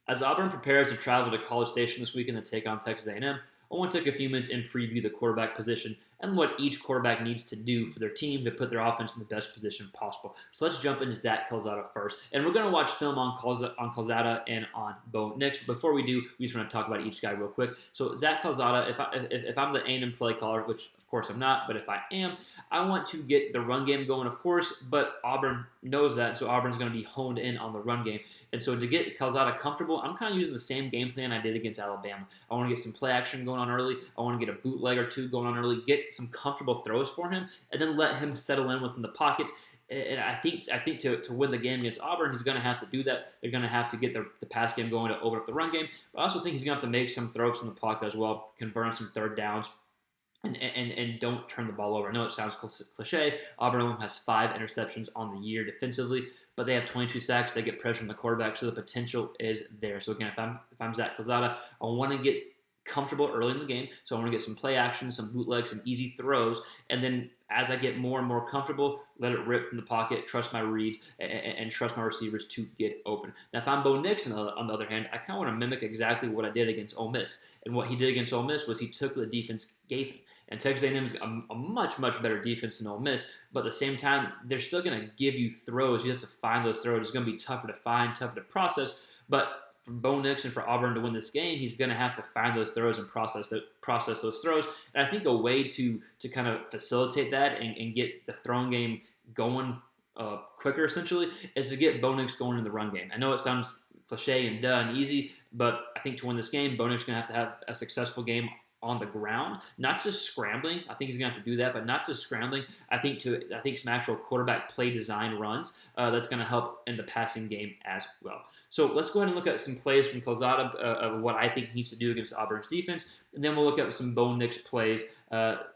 As Auburn prepares to travel to College Station this weekend to take on Texas A&M, I want to take a few minutes and preview the quarterback position and what each quarterback needs to do for their team to put their offense in the best position possible. So let's jump into Zach Calzada first. And we're going to watch film on Calzada and on Bo Nix. But before we do, we just want to talk about each guy real quick. So Zach Calzada, if I'm the A&M play caller, which of course I'm not, but if I am, I want to get the run game going, of course, but Auburn knows that, so Auburn's going to be honed in on the run game. And so to get Calzada comfortable, I'm kind of using the same game plan I did against Alabama. I want to get some play action going on early. I want to get a bootleg or two going on early, get some comfortable throws for him, and then let him settle in within the pocket. And I think to win the game against Auburn, he's going to have to do that. They're going to have to get the pass game going to open up the run game. But I also think he's going to have to make some throws from the pocket as well, convert on some third downs. And don't turn the ball over. I know it sounds cliche. Auburn only has 5 interceptions on the year defensively, but they have 22 sacks. They get pressure on the quarterback, so the potential is there. So again, if I'm Zach Calzada, I want to get comfortable early in the game. So I want to get some play action, some bootlegs, some easy throws, and then as I get more and more comfortable, let it rip from the pocket, trust my reads, and trust my receivers to get open. Now, if I'm Bo Nix, on the other hand, I kind of want to mimic exactly what I did against Ole Miss. And what he did against Ole Miss was he took what the defense gave him. And Texas A&M is a much, much better defense than Ole Miss, but at the same time, they're still going to give you throws. You have to find those throws. It's going to be tougher to find, tougher to process, but for Bo Nix and for Auburn to win this game, he's going to have to find those throws and process those throws. And I think a way to kind of facilitate that and get the throwing game going quicker, essentially, is to get Bo Nix going in the run game. I know it sounds cliche and and easy, but I think to win this game, Bo Nix is going to have a successful game on the ground, not just scrambling. I think he's going to have to do that, but not just scrambling. I think some actual quarterback play design runs that's going to help in the passing game as well. So let's go ahead and look at some plays from Calzada of what I think he needs to do against Auburn's defense, and then we'll look at some Bo Nix plays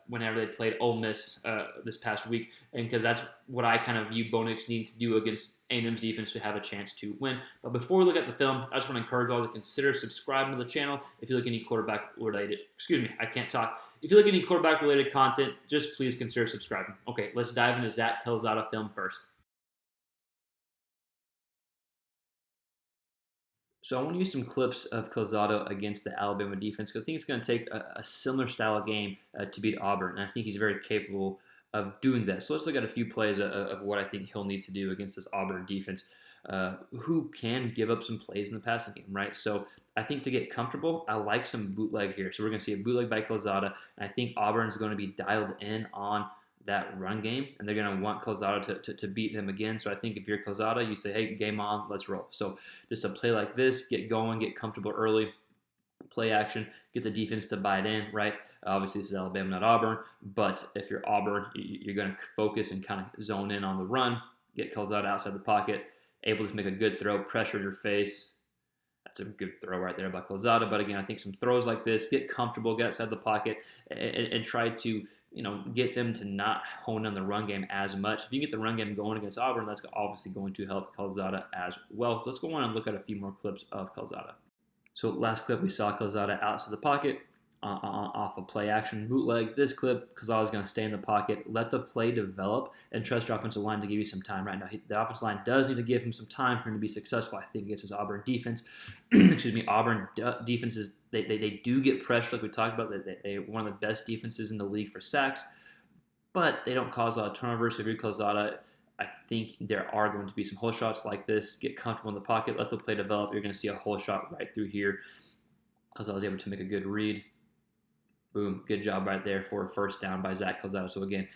whenever they played Ole Miss this past week, and because that's what I kind of view Bo Nix needing to do against A&M's defense to have a chance to win. But before we look at the film, I just want to encourage all to consider subscribing to the channel if you look at any quarterback related. Excuse me, I can't talk. If you look at any quarterback related content, just please consider subscribing. Okay, let's dive into Zach Calzada film first. So I want to use some clips of Calzada against the Alabama defense because I think it's going to take a similar style of game to beat Auburn, and I think he's very capable of doing that. So let's look at a few plays of what I think he'll need to do against this Auburn defense, who can give up some plays in the passing game, right? So I think to get comfortable, I like some bootleg here. So we're going to see a bootleg by Calzada, and I think Auburn's going to be dialed in on that run game, and they're going to want Calzada to beat him again. So I think if you're Calzada, you say, hey, game on, let's roll. So just a play like this, get going, get comfortable early, play action, get the defense to bite in, right? Obviously, this is Alabama, not Auburn, but if you're Auburn, you're going to focus and kind of zone in on the run, get Calzada outside the pocket, able to make a good throw, pressure your face. That's a good throw right there by Calzada. But again, I think some throws like this, get comfortable, get outside the pocket, and try to get them to not hone on the run game as much. If you get the run game going against Auburn, that's obviously going to help Calzada as well. Let's go on and look at a few more clips of Calzada. So last clip, we saw Calzada outside the pocket off a play action bootleg. This clip, Calzada's going to stay in the pocket, let the play develop, and trust your offensive line to give you some time. Right now, the offensive line does need to give him some time for him to be successful, I think, against his Auburn defense. Excuse me, Auburn defenses, they do get pressure, like we talked about. They're one of the best defenses in the league for sacks, but they don't cause a lot of turnovers. So if you're Calzada, I think there are going to be some hole shots like this. Get comfortable in the pocket, let the play develop. You're going to see a hole shot right through here. Calzada was able to make a good read. Boom, good job right there for a first down by Zach Calzada. So again,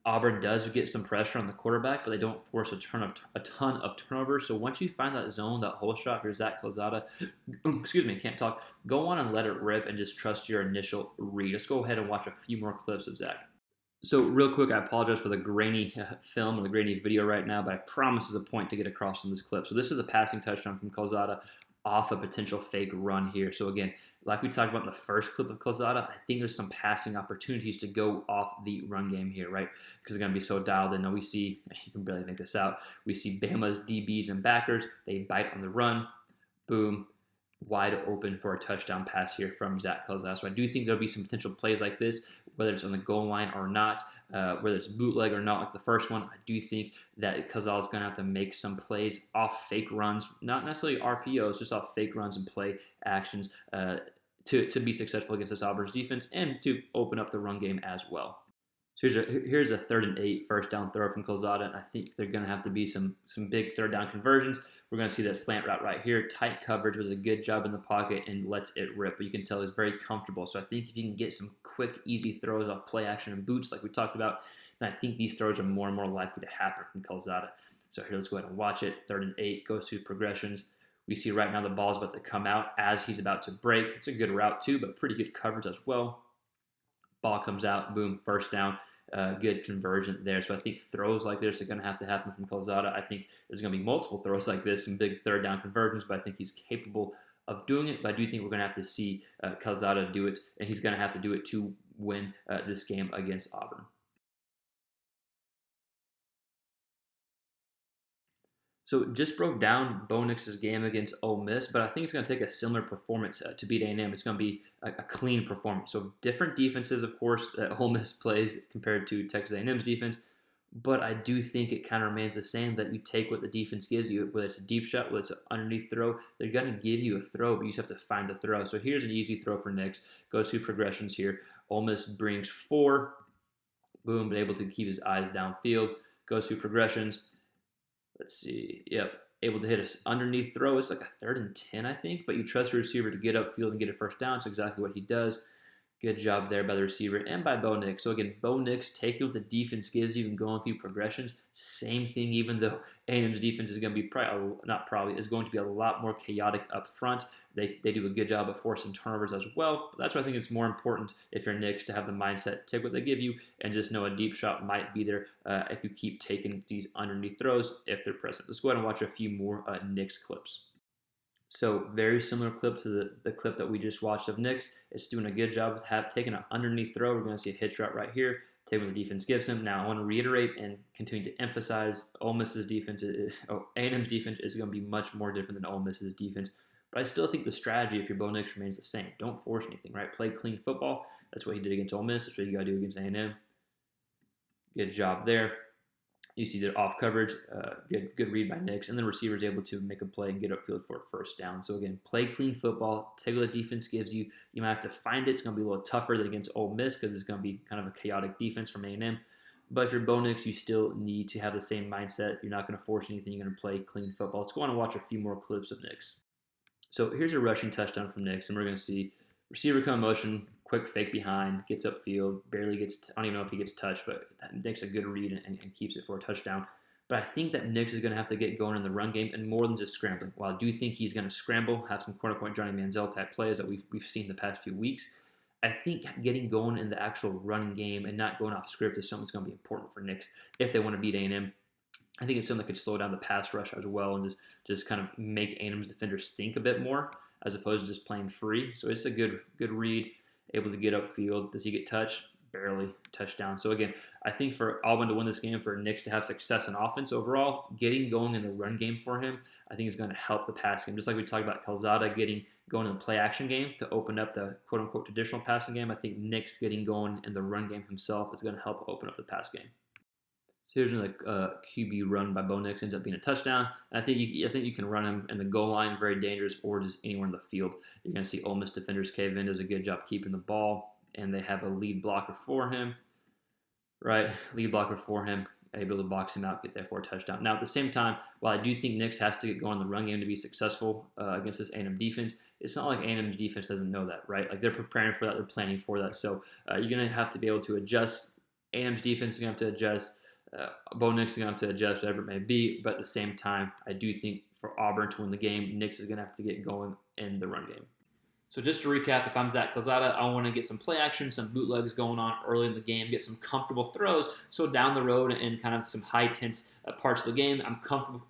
Auburn does get some pressure on the quarterback, but they don't force a ton of turnovers. So once you find that zone, that hole shot, here's Zach Calzada. Excuse me, can't talk. Go on and let it rip and just trust your initial read. Let's go ahead and watch a few more clips of Zach. So real quick, I apologize for the grainy film or the grainy video right now, but I promise there's a point to get across in this clip. So this is a passing touchdown from Calzada off a potential fake run here. So again, like we talked about in the first clip of Calzada, I think there's some passing opportunities to go off the run game here, right? Because they're going to be so dialed in. Now we see, you can barely make this out, we see Bama's DBs and backers, they bite on the run, boom, wide open for a touchdown pass here from Zach Calzada. So I do think there'll be some potential plays like this, whether it's on the goal line or not, whether it's bootleg or not like the first one. I do think that Calzada's going to have to make some plays off fake runs, not necessarily RPOs, just off fake runs and play actions to be successful against this Auburn's defense and to open up the run game as well. So here's a 3rd and 8 first down throw from Calzada, and I think they're going to have to be some big third down conversions. We're going to see that slant route right here. Tight coverage was a good job in the pocket and lets it rip. But you can tell he's very comfortable. So I think if you can get some quick, easy throws off play action and boots like we talked about, then I think these throws are more and more likely to happen from Calzada. So here, let's go ahead and watch it. 3rd and 8 goes through progressions. We see right now the ball's about to come out as he's about to break. It's a good route too, but pretty good coverage as well. Ball comes out, boom, first down. Good conversion there. So I think throws like this are going to have to happen from Calzada. I think there's going to be multiple throws like this, some big third down conversions, but I think he's capable of doing it. But I do think we're going to have to see Calzada do it, and he's going to have to do it to win this game against Auburn. So just broke down Bo Nix's game against Ole Miss, but I think it's going to take a similar performance to beat A&M. It's going to be a clean performance. So different defenses, of course, that Ole Miss plays compared to Texas A&M's defense, but I do think it kind of remains the same, that you take what the defense gives you, whether it's a deep shot, whether it's an underneath throw. They're going to give you a throw, but you just have to find the throw. So here's an easy throw for Nix. Goes through progressions here. Ole Miss brings 4. Boom, but able to keep his eyes downfield. Goes through progressions. Let's see. Yep. Able to hit an underneath throw. It's like a 3rd and 10, I think. But you trust your receiver to get upfield and get a first down. That's exactly what he does. Good job there by the receiver and by Bo Nix. So again, Bo Nix taking what the defense gives you and going through progressions. Same thing, even though A&M's defense is going to be is going to be a lot more chaotic up front. They do a good job of forcing turnovers as well. But that's why I think it's more important if you're Nix to have the mindset, take what they give you, and just know a deep shot might be there if you keep taking these underneath throws if they're present. Let's go ahead and watch a few more Nix clips. So very similar clip to the clip that we just watched of Nix. It's doing a good job of taking an underneath throw. We're going to see a hitch route right here. Take what the defense gives him. Now I want to reiterate and continue to emphasize Ole Miss's defense. A&M's defense is going to be much more different than Ole Miss's defense. But I still think the strategy, if you're Bo Nix, remains the same. Don't force anything, right? Play clean football. That's what he did against Ole Miss. That's what you got to do against A&M. Good job there. You see the off coverage, good read by Nix, and the receiver is able to make a play and get upfield for a first down. So again, play clean football, take what the defense gives you. You might have to find it. It's going to be a little tougher than against Ole Miss because it's going to be kind of a chaotic defense from A&M. But if you're Bo Nix, you still need to have the same mindset. You're not going to force anything. You're going to play clean football. Let's go on and watch a few more clips of Nix. So here's a rushing touchdown from Nix, and we're going to see receiver come in motion, quick fake behind, gets upfield, barely gets, I don't even know if he gets touched, but Nix a good read and keeps it for a touchdown. But I think that Nix is going to have to get going in the run game and more than just scrambling. While I do think he's going to scramble, have some corner-point Johnny Manziel type plays that we've seen the past few weeks, I think getting going in the actual running game and not going off script is something that's going to be important for Nix if they want to beat A&M. I think it's something that could slow down the pass rush as well and just kind of make A&M's defenders think a bit more as opposed to just playing free. So it's a good read, able to get upfield. Does he get touched? Barely. Touchdown. So again, I think for Auburn to win this game, for Nix to have success in offense overall, getting going in the run game for him, I think is going to help the pass game. Just like we talked about Calzada getting going in the play action game to open up the quote-unquote traditional passing game, I think Nix getting going in the run game himself is going to help open up the pass game. So here's another QB run by Bo Nix, ends up being a touchdown. I think you can run him in the goal line, very dangerous, or just anywhere in the field. You're going to see Ole Miss defenders cave in, does a good job keeping the ball, and they have a lead blocker for him, right? Lead blocker for him, able to box him out, get there for a touchdown. Now at the same time, while I do think Nix has to get going in the run game to be successful against this A&M defense, it's not like A&M's defense doesn't know that, right? Like they're preparing for that, they're planning for that. So you're going to have to be able to adjust. A&M's defense is going to have to adjust. Bo Nix is going to have to adjust, whatever it may be, but at the same time, I do think for Auburn to win the game, Nix is going to have to get going in the run game. So just to recap, if I'm Zach Calzada, I want to get some play action, some bootlegs going on early in the game, get some comfortable throws, so down the road and kind of some high-tense parts of the game, I'm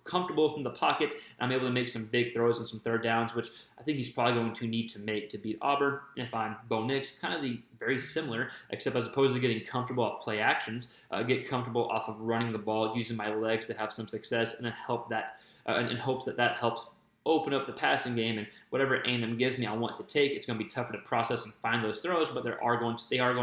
comfortable from the pocket, and I'm able to make some big throws and some third downs, which I think he's probably going to need to make to beat Auburn. And if I'm Bo Nix, kind of the very similar, except as opposed to getting comfortable off play actions, get comfortable off of running the ball, using my legs to have some success, and then help that in hopes that helps open up the passing game, and whatever A&M gives me, I want to take. It's going to be tougher to process and find those throws, but they are going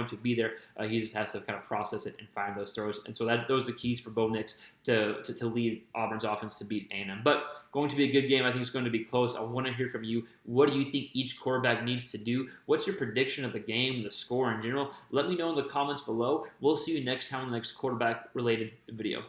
to be there. He just has to kind of process it and find those throws. And so those are the keys for Bo Nix to lead Auburn's offense to beat A&M. But going to be a good game. I think it's going to be close. I want to hear from you. What do you think each quarterback needs to do? What's your prediction of the game, the score in general? Let me know in the comments below. We'll see you next time on the next quarterback-related video.